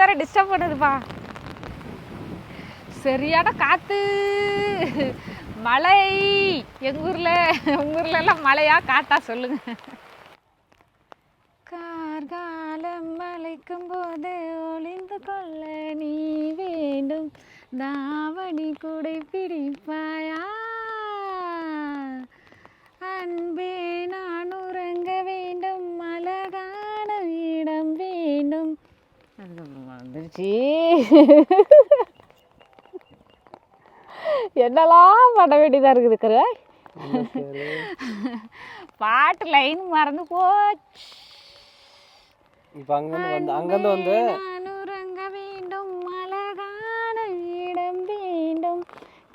வேற டிஸ்டர்ப் பண்ணுதுப்பா. சரியான காத்து, மழை. எங்க ஊர்ல உங்க ஊர்ல எல்லாம் மழையா காத்தா சொல்லுங்க. கார்காலம் மலைக்கும் போது ஒளிந்து கொள்ள நீ வேண்டும், தாவணி கூடை பிடிப்பாயா, அன்பே நான் உறங்க வேண்டும், அழகான இடம் வேண்டும். வந்துருச்சு. என்னெல்லாம் பண்ண வேண்டியதாக இருக்குது. பாட்டு லைன் மறந்து போச்சு. இப்போ அங்கேருந்து வந்து நான் உறங்க வேண்டும், அழகான இடம் வேண்டும்,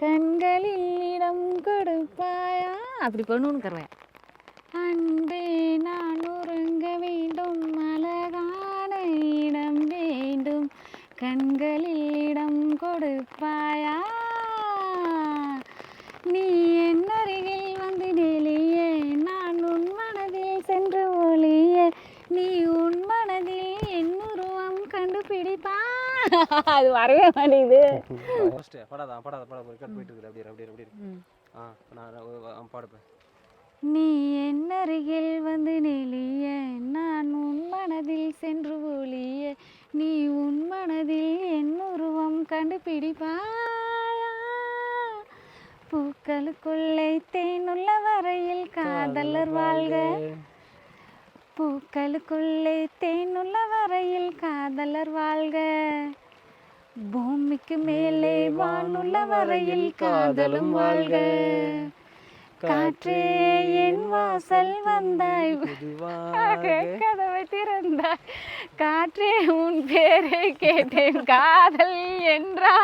கண்களில் இடம் கொடுப்பாயா, அப்படி பண்ணுன்னு கருவேன். அன்பே நான் உறங்க வேண்டும், அழகான இடம் வேண்டும், கண்களில் இடம் கொடுப்பாயா, நீ என் அருகில் வந்து நெளியே, நான் உன் மனதில் சென்று ஒளியே, நீ உன் மனதில் என் உருவம் கண்டுபிடிப்பா. அது வரவே மாட்டேங்குது. நீ என் அருகில் வந்து நெளிய, நான் உன் மனதில் சென்று ஒளிய, நீ உன் மனதில் என் உருவம் கண்டுபிடிப்பாயா, பூக்களுக்குள்ளே தேனுள்ள வரையில் காதலர் வாழ்க, பூக்களுக்குள்ளே தேனுள்ள வரையில் காதலர் வாழ்க, பூமிக்கு மேலே வானுள்ள வரையில் காதலும் வாழ்க, காற்றே என் வாசல் வந்தாய், கதவை திறந்தாய், காற்றே உன் பேரை கேட்டேன், காதல் என்றா.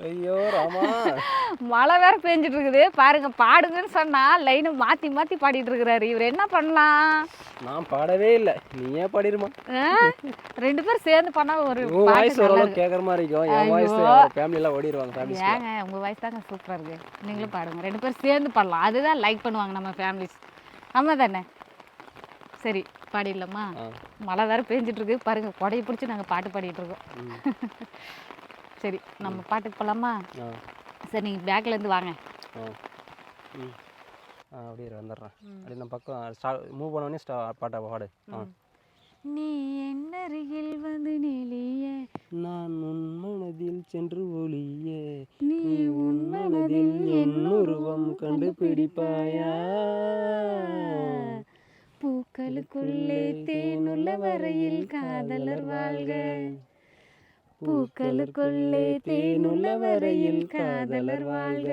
ஐயோ ராமா, மழை வேற பெஞ்சிட்டு இருக்குது பாருங்க. பாடுங்கன்னு சொன்னா லைனை மாத்தி மாத்தி பாடிட்டு இருக்கிறாரு. இவர் என்ன பண்ணலாம்? நான் பாடவே இல்லை, நீயே பாடிருமா. ரெண்டு பேரும் சேர்ந்து பண்ணா ஒரு வாய்ஸ் ஓரளவு கேட்குற மாதிரி இருக்கும். என் வாய்ஸ் ஃபேமிலி எல்லாம் ஓடிடுவாங்க. ஃபேமிலி ஏங்க உங்க வாய்ஸ் தாங்க சூப்பரா இருக்கு. நீங்களும் பாடுங்க, ரெண்டு பேரும் சேர்ந்து பாடலாம். அதுதான் லைக் பண்ணுவாங்க நம்ம ஃபேமிலிஸ். ஆமா தானே? சரி பாடிடலாமா? மழை வேற பெஞ்சிட்டு இருக்கு பாருங்க. கொடையை பிடிச்சி நாங்கள் பாட்டு பாடிட்டு இருக்கோம். சரி நம்ம பாட்டுக்கு போகலாமா? சரி நீங்கள் பேக்லேருந்து வாங்க. அப்படியே வந்துடுறேன். அப்படி நம்ம பக்கம் மூவ் பண்ணோடனே பாட்டை பாடு. நீ என் அருகில் வந்து நெளிய, நான் உன் மனதில் சென்று ஒளிய, நீ உன் மனதில் என் உருவம் கண்டுபிடிப்பாயா, பூக்களுக்குள்ளே தேனுள்ள வரையில் காதலர் வாழ்க, பூக்களுக்குள்ளே தேனுள்ள வரையில் காதலர் வாழ்க,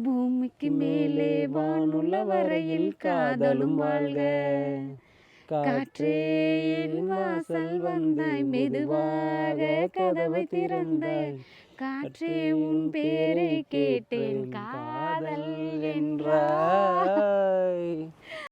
பூமிக்கு மேலே வானுள்ள வரையில் காதலும் வாழ்க, காற்றே என் வாசல் வந்தாய், மெதுவாக கதவை திறந்தாய், காற்றே உன் பேரை கேட்டேன், காதல் என்றாய்.